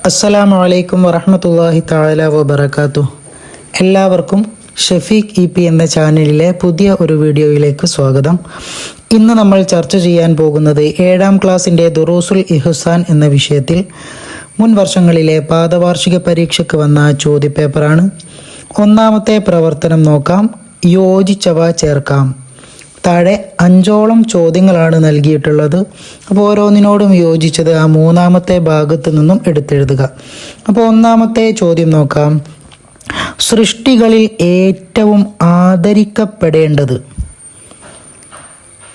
അസ്സലാമു അലൈക്കും വറഹ്മത്തുള്ളാഹി തആല വബറകാതുഹു. എല്ലാവർക്കും ഷഫീഖ് ഇ പി എന്ന ചാനലിലെ പുതിയ ഒരു വീഡിയോയിലേക്ക് സ്വാഗതം. ഇന്ന് നമ്മൾ ചർച്ച ചെയ്യാൻ പോകുന്നത് 7ാം ക്ലാസ്സിൻ്റെ ദുറൂസുൽ ഇഹ്സാൻ എന്ന വിഷയത്തിൽ മുൻ വർഷങ്ങളിലെ പാദവാർഷിക പരീക്ഷയ്ക്ക് വന്ന ചോദ്യപേപ്പറാണ്. ഒന്നാമത്തെ പ്രവർത്തനം നോക്കാം. യോജിച്ചവ ചേർക്കാം. താഴെ 5ഓളം ചോദ്യങ്ങളാണ് നൽകിയിട്ടുള്ളത്. അപ്പോൾ ഓരോന്നിനോടും യോജിച്ചത് ആ മൂന്നാമത്തെ ഭാഗത്ത് നിന്നും എടുത്തെഴുതുക. അപ്പോൾ ഒന്നാമത്തെ ചോദ്യം നോക്കാം. സൃഷ്ടികളിൽ ഏറ്റവും ആദരിക്കപ്പെടേണ്ടത്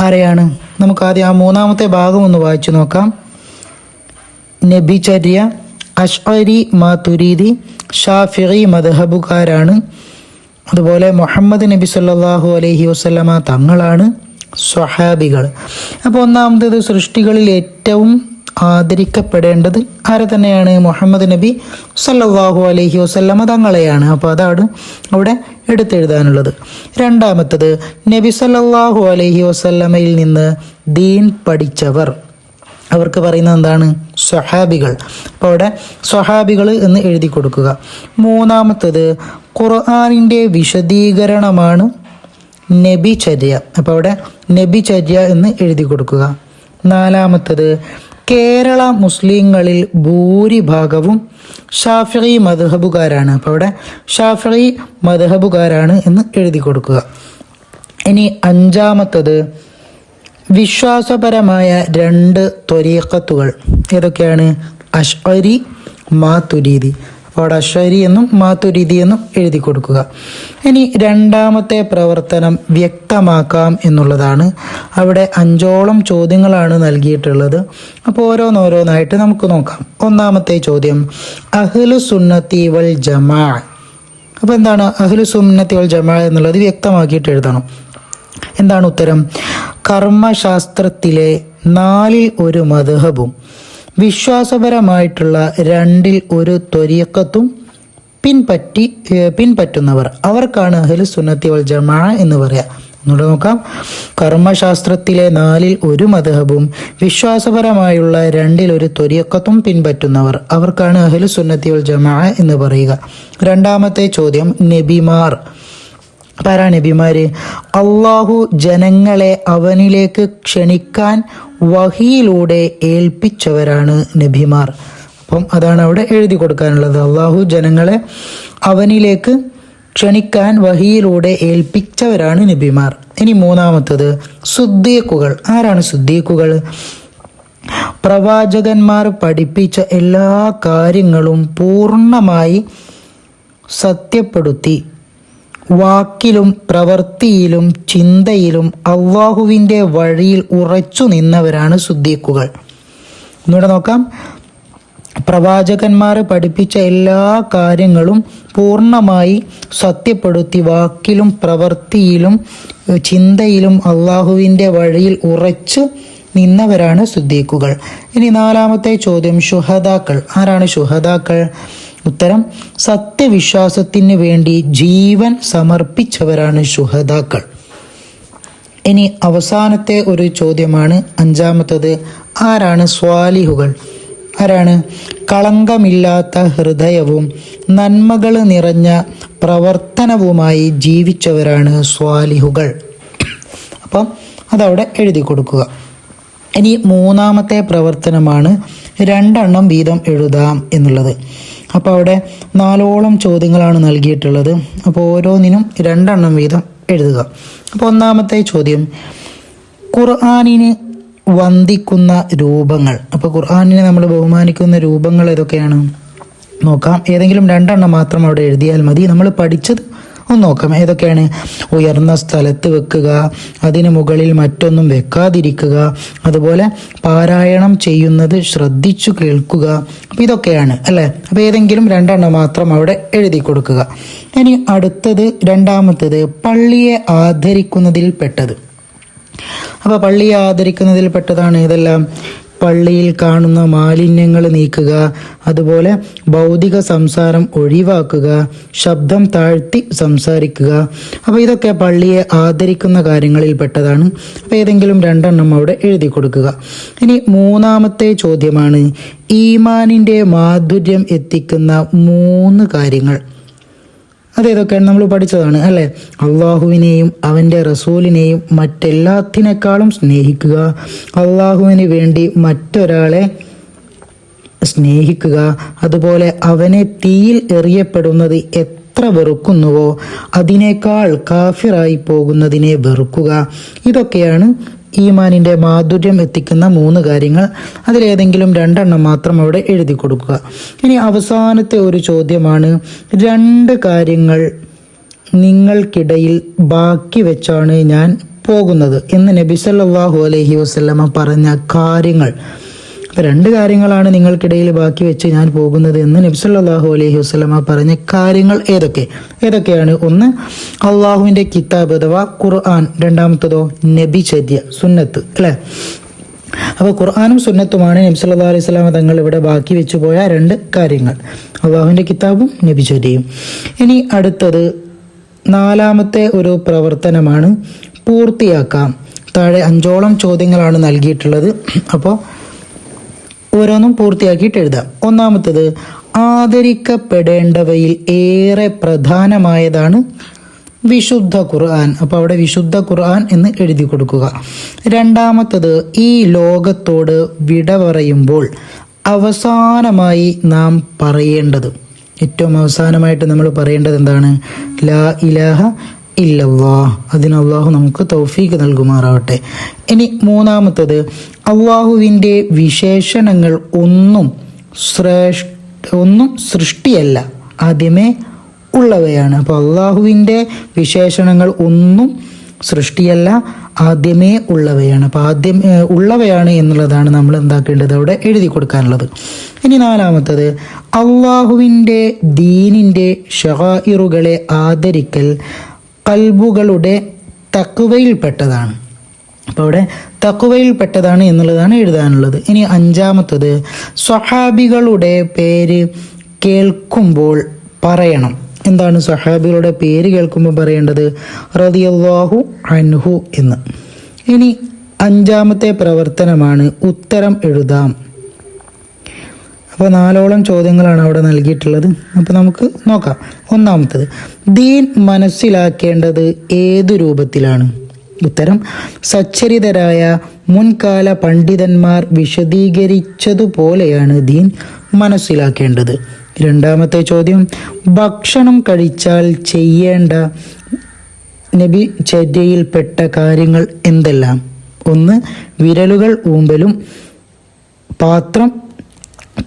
ആരെയാണ്? നമുക്ക് ആദ്യം ആ മൂന്നാമത്തെ ഭാഗം ഒന്ന് വായിച്ചു നോക്കാം. നബിചര്യ, അശ്അരി മാതുരീദി, ഷാഫിഈ മദ്ഹബുകാരാണ്. അതുപോലെ മുഹമ്മദ് നബി സല്ലല്ലാഹു അലൈഹി വസല്ലമ തങ്ങളാണ്, സ്വഹാബികൾ. അപ്പോൾ ഒന്നാമത്തേത് സൃഷ്ടികളിൽ ഏറ്റവും ആദരിക്കപ്പെടേണ്ടത് ആരെ തന്നെയാണ്? മുഹമ്മദ് നബി സല്ലല്ലാഹു അലൈഹി വസല്ലമ തങ്ങളെയാണ്. അപ്പോൾ അതാണ് അവിടെ എടുത്തെഴുതാനുള്ളത്. രണ്ടാമത്തത് നബി സല്ലല്ലാഹു അലൈഹി വസല്ലമയിൽ നിന്ന് ദീൻ പഠിച്ചവർ, അവർക്ക് പറയുന്നത് എന്താണ്? സ്വഹാബികൾ. അപ്പോൾ അവിടെ സ്വഹാബികൾ എന്ന് എഴുതി കൊടുക്കുക. മൂന്നാമത്തത് ഖുർആനിൻ്റെ വിശദീകരണമാണ് നബിചര്യ. അപ്പോൾ അവിടെ നബിചര്യ എന്ന് എഴുതി കൊടുക്കുക. നാലാമത്തത് കേരള മുസ്ലിങ്ങളിൽ ഭൂരിഭാഗവും ഷാഫിഈ മദ്ഹബുകാരാണ്. അപ്പോൾ അവിടെ ഷാഫിഈ മദ്ഹബുകാരാണ് എന്ന് എഴുതി കൊടുക്കുക. ഇനി അഞ്ചാമത്തത് വിശ്വാസപരമായ 2 ത്വരീഖത്തുകൾ ഏതൊക്കെയാണ്? അശ്അരി മാതുരീദി. അപ്പോൾ അവിടെ അശ്അരി എന്നും മാതുരീദി എന്നും എഴുതി കൊടുക്കുക. ഇനി രണ്ടാമത്തെ പ്രവർത്തനം വ്യക്തമാക്കാം എന്നുള്ളതാണ്. അവിടെ 5ഓളം ചോദ്യങ്ങളാണ് നൽകിയിട്ടുള്ളത്. അപ്പോൾ ഓരോന്നോരോന്നായിട്ട് നമുക്ക് നോക്കാം. ഒന്നാമത്തെ ചോദ്യം അഹ്ലു സുന്നത്തി വൽ ജമാ. അപ്പോൾ എന്താണ് അഹ്ലു സുന്നത്തി വൽ ജമാ എന്നുള്ളത് വ്യക്തമാക്കിയിട്ട് എഴുതണം. എന്താണ് ഉത്തരം? കർമ്മശാസ്ത്രത്തിലെ 4ൽ ഒരു മദ്ഹബും വിശ്വാസപരമായിട്ടുള്ള 2ൽ ഒരു ത്വരീഖത്തും പിൻപറ്റുന്നവർ, അവർക്കാണ് അഹ്ലു സുന്നത്തി വൽ ജമാ എന്ന് പറയാം. ഒന്നുകൂടെ നോക്കാം. കർമ്മശാസ്ത്രത്തിലെ 4ൽ ഒരു മദ്ഹബും വിശ്വാസപരമായുള്ള 2ൽ ഒരു ത്വരീഖത്തും പിൻപറ്റുന്നവർ, അവർക്കാണ് അഹ്ലു സുന്നത്തി വൽ ജമാ എന്ന് പറയുക. രണ്ടാമത്തെ ചോദ്യം നബിമാർ. ആരാ നബിമാര്? അള്ളാഹു ജനങ്ങളെ അവനിലേക്ക് ക്ഷണിക്കാൻ വഹിയിലൂടെ ഏൽപ്പിച്ചവരാണ് നബിമാർ. അപ്പം അതാണ് അവിടെ എഴുതി കൊടുക്കാനുള്ളത്. അള്ളാഹു ജനങ്ങളെ അവനിലേക്ക് ക്ഷണിക്കാൻ വഹിയിലൂടെ ഏൽപ്പിച്ചവരാണ് നബിമാർ. ഇനി മൂന്നാമത്തത് സുദ്ദീഖുകൾ. ആരാണ് സുദ്ദീഖുകൾ? പ്രവാചകന്മാർ പഠിപ്പിച്ച എല്ലാ കാര്യങ്ങളും പൂർണ്ണമായി സത്യപ്പെടുത്തി വാക്കിലും പ്രവൃത്തിയിലും ചിന്തയിലും അള്ളാഹുവിൻ്റെ വഴിയിൽ ഉറച്ചു നിന്നവരാണ് സുദ്ദീഖുകൾ. ഒന്നുകൂടെ നോക്കാം. പ്രവാചകന്മാർ പഠിപ്പിച്ച എല്ലാ കാര്യങ്ങളും പൂർണ്ണമായി സത്യപ്പെടുത്തി വാക്കിലും പ്രവൃത്തിയിലും ചിന്തയിലും അള്ളാഹുവിൻ്റെ വഴിയിൽ ഉറച്ചു നിന്നവരാണ് സുദ്ദീഖുകൾ. ഇനി നാലാമത്തെ ചോദ്യം ശുഹദാക്കൾ. ആരാണ് ശുഹദാക്കൾ? ഉത്തരം സത്യവിശ്വാസത്തിന് വേണ്ടി ജീവൻ സമർപ്പിച്ചവരാണ് ശുഹദാക്കൾ. ഇനി അവസാനത്തെ ഒരു ചോദ്യമാണ് 5ാമത്തത്. ആരാണ് സ്വാലിഹുകൾ? ആരാണ്? കളങ്കമില്ലാത്ത ഹൃദയവും നന്മകൾ നിറഞ്ഞ പ്രവർത്തനവുമായി ജീവിച്ചവരാണ് സ്വാലിഹുകൾ. അപ്പം അതവിടെ എഴുതി കൊടുക്കുക. ഇനി മൂന്നാമത്തെ പ്രവർത്തനമാണ് 2 വീതം എഴുതാം എന്നുള്ളത്. അപ്പോൾ അവിടെ 4ഓളം ചോദ്യങ്ങളാണ് നൽകിയിട്ടുള്ളത്. അപ്പോൾ ഓരോന്നിനും 2 വീതം എഴുതുക. അപ്പോൾ ഒന്നാമത്തെ ചോദ്യം ഖുർആനിന് വന്ദിക്കുന്ന രൂപങ്ങൾ. അപ്പോൾ ഖുർആനിനെ നമ്മൾ ബഹുമാനിക്കുന്ന രൂപങ്ങൾ ഏതൊക്കെയാണ് നോക്കാം. ഏതെങ്കിലും 2 മാത്രം അവിടെ എഴുതിയാൽ മതി. നമ്മൾ പഠിച്ചത് ഒന്ന് നോക്കാം. ഏതൊക്കെയാണ്? ഉയർന്ന സ്ഥലത്ത് വെക്കുക, അതിന് മുകളിൽ മറ്റൊന്നും വെക്കാതിരിക്കുക, അതുപോലെ പാരായണം ചെയ്യുന്നത് ശ്രദ്ധിച്ചു കേൾക്കുക. അപ്പോൾ ഇതൊക്കെയാണ് അല്ലേ. അപ്പോൾ ഏതെങ്കിലും 2 മാത്രം അവിടെ എഴുതി കൊടുക്കുക. ഇനി അടുത്തത് രണ്ടാമത്തത് പള്ളിയെ ആദരിക്കുന്നതിൽ പെട്ടത്. അപ്പോൾ പള്ളിയെ ആദരിക്കുന്നതിൽ പെട്ടതാണ് ഇതെല്ലാം പള്ളിയിൽ കാണുന്ന മാലിന്യങ്ങൾ നീക്കുക, അതുപോലെ ഭൗതിക സംസാരം ഒഴിവാക്കുക, ശബ്ദം താഴ്ത്തി സംസാരിക്കുക. അപ്പോൾ ഇതൊക്കെ പള്ളിയെ ആദരിക്കുന്ന കാര്യങ്ങളിൽ പെട്ടതാണ്. അപ്പോൾ ഏതെങ്കിലും രണ്ടെണ്ണം അവിടെ എഴുതി കൊടുക്കുക. ഇനി മൂന്നാമത്തെ ചോദ്യമാണ്, ഈമാനിൻ്റെ മാധുര്യം എത്തിക്കുന്ന 3 കാര്യങ്ങൾ. അതേതൊക്കെയാണ് നമ്മൾ പഠിച്ചതാണ് അല്ലേ? അള്ളാഹുവിനെയും അവൻ്റെ റസൂലിനെയും മറ്റെല്ലാത്തിനേക്കാളും സ്നേഹിക്കുക, അള്ളാഹുവിന് വേണ്ടി മറ്റൊരാളെ സ്നേഹിക്കുക, അതുപോലെ അവനെ തീയിൽ എറിയപ്പെടുന്നത് എത്ര വെറുക്കുന്നുവോ അതിനേക്കാൾ കാഫിറായി പോകുന്നതിനെ വെറുക്കുക. ഇതൊക്കെയാണ് ഈമാനിൻ്റെ മാധുര്യം എത്തിക്കുന്ന 3 കാര്യങ്ങൾ. അതിലേതെങ്കിലും രണ്ടെണ്ണം മാത്രം അവിടെ എഴുതി കൊടുക്കുക. ഇനി അവസാനത്തെ ഒരു ചോദ്യമാണ്, 2 കാര്യങ്ങൾ നിങ്ങൾക്കിടയിൽ ബാക്കി വെച്ചാണ് ഞാൻ പോകുന്നത് എന്ന് നബി സല്ലല്ലാഹു അലൈഹി വസല്ലമ പറഞ്ഞ കാര്യങ്ങൾ. 2 കാര്യങ്ങളാണ് നിങ്ങൾക്കിടയിൽ ബാക്കി വെച്ച് ഞാൻ പോകുന്നത് എന്ന് നബി സല്ലല്ലാഹു അലൈഹി വസല്ലമ പറഞ്ഞ കാര്യങ്ങൾ ഏതൊക്കെയാണ്? ഒന്ന്, അള്ളാഹുവിൻ്റെ കിതാബ് അഥവാ ഖുർആൻ. രണ്ടാമത്തതോ നബിചര്യ, സുന്നത്ത് അല്ലേ? അപ്പോൾ ഖുർആനും സുന്നത്തുമാണ് നബി സല്ലല്ലാഹു അലൈഹി വസല്ലമ തങ്ങൾ ഇവിടെ ബാക്കി വെച്ചു പോയ 2 കാര്യങ്ങൾ, അള്ളാഹുവിൻ്റെ കിതാബും നബിചര്യയും. ഇനി അടുത്തത് 4ാമത്തെ ഒരു പ്രവർത്തനമാണ്, പൂർത്തിയാക്കാം. താഴെ 5ഓളം ചോദ്യങ്ങളാണ് നൽകിയിട്ടുള്ളത്. അപ്പോൾ ഓരോന്നും പൂർത്തിയാക്കിയിട്ട് എഴുതാം. ഒന്നാമത്തത്, ആദരിക്കപ്പെടേണ്ടവയിൽ ഏറെ പ്രധാനമായതാണ് വിശുദ്ധ ഖുർആൻ. അപ്പോൾ അവിടെ വിശുദ്ധ ഖുർആൻ എന്ന് എഴുതി കൊടുക്കുക. രണ്ടാമത്തത്, ഈ ലോകത്തോട് വിട പറയുമ്പോൾ അവസാനമായി നാം പറയേണ്ടത്, ഏറ്റവും അവസാനമായിട്ട് നമ്മൾ പറയേണ്ടത് എന്താണ്? ലാ ഇലാഹ ഇല്ലല്ലാഹ്. അതിന് അള്ളാഹു നമുക്ക് തൗഫീഖ് നൽകുമാറാവട്ടെ. ഇനി മൂന്നാമത്തത്, അള്ളാഹുവിൻ്റെ വിശേഷണങ്ങൾ ഒന്നും സൃഷ്ടിയല്ല, ആദ്യമേ ഉള്ളവയാണ്. അപ്പോൾ അള്ളാഹുവിൻ്റെ വിശേഷണങ്ങൾ ഒന്നും സൃഷ്ടിയല്ല, ആദ്യമേ ഉള്ളവയാണ്. അപ്പോൾ ആദ്യം ഉള്ളവയാണ് എന്നുള്ളതാണ് നമ്മൾ എന്താക്കേണ്ടത്, അവിടെ എഴുതി കൊടുക്കാനുള്ളത്. ഇനി 4ാമത്തത്, അള്ളാഹുവിൻ്റെ ദീനിൻ്റെ ശആഇറുകളെ ആദരിക്കൽ ഖൽബുകളുടെ തഖ്വയിൽപ്പെട്ടതാണ്. അപ്പോൾ അവിടെ തഖ്വയിൽപ്പെട്ടതാണ് എന്നുള്ളതാണ് എഴുതാനുള്ളത്. ഇനി 5ാമത്തത്, സ്വഹാബികളുടെ പേര് കേൾക്കുമ്പോൾ പറയണം. എന്താണ് സ്വഹാബികളുടെ പേര് കേൾക്കുമ്പോൾ പറയേണ്ടത്? റളിയല്ലാഹു അൻഹു എന്ന്. ഇനി 5ാമത്തെ പ്രവർത്തനമാണ് ഉത്തരം എഴുതാം. അപ്പോൾ 4ഓളം ചോദ്യങ്ങളാണ് അവിടെ നൽകിയിട്ടുള്ളത്. അപ്പോൾ നമുക്ക് നോക്കാം. ഒന്നാമത്തത്, ദീൻ മനസ്സിലാക്കേണ്ടത് ഏതു രൂപത്തിലാണ്? ഉത്തരം, സച്ചരിതരായ മുൻകാല പണ്ഡിതന്മാർ വിശദീകരിച്ചതുപോലെയാണ് ദീൻ മനസ്സിലാക്കേണ്ടത്. 2ാമത്തെ ചോദ്യം, ഭക്ഷണം കഴിച്ചാൽ ചെയ്യേണ്ട നബിചര്യയിൽപ്പെട്ട കാര്യങ്ങൾ എന്തെല്ലാം? 1, വിരലുകൾ ഊമ്പലും പാത്രം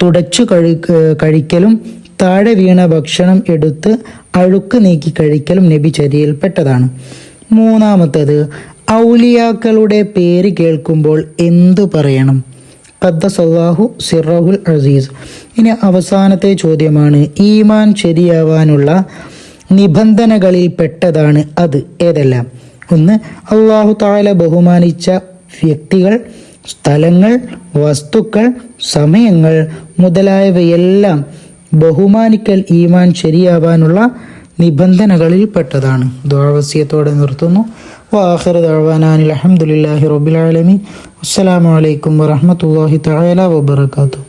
തുടച്ചു കഴിക്കലും താഴെ വീണ ഭക്ഷണം എടുത്ത് അഴുക്ക് നീക്കി കഴിക്കലും നബിചര്യയിൽപ്പെട്ടതാണ്. 3ാമത്തത്, ഔലിയാക്കളുടെ പേര് കേൾക്കുമ്പോൾ എന്തു പറയണം? ഖദ്ദസല്ലാഹു സിറഹുൽ അസീസ്. ഇനി അവസാനത്തെ ചോദ്യമാണ്, ഈമാൻ ശരിയാവാനുള്ള നിബന്ധനകളിൽ പെട്ടതാണ് അത് ഏതെല്ലാം? 1, അല്ലാഹു തആല ബഹുമാനിച്ച വ്യക്തികൾ, സ്ഥലങ്ങൾ, വസ്തുക്കൾ, സമയങ്ങൾ മുതലായവയെല്ലാം ബഹുമാനിക്കൽ ഈമാൻ ശരിയാവാനുള്ള നിബന്ധനകളിൽ പെട്ടതാണ്. ദുആ വസിയത്തോടെ നിർത്തുന്നു. വആഖിറു ദഅ്വാനാ അൽഹംദുലില്ലാഹി റബ്ബിൽ ആലമീൻ. അസ്സലാമു അലൈക്കും വറഹ്മത്തുള്ളാഹി തആല വബറകാതുഹു.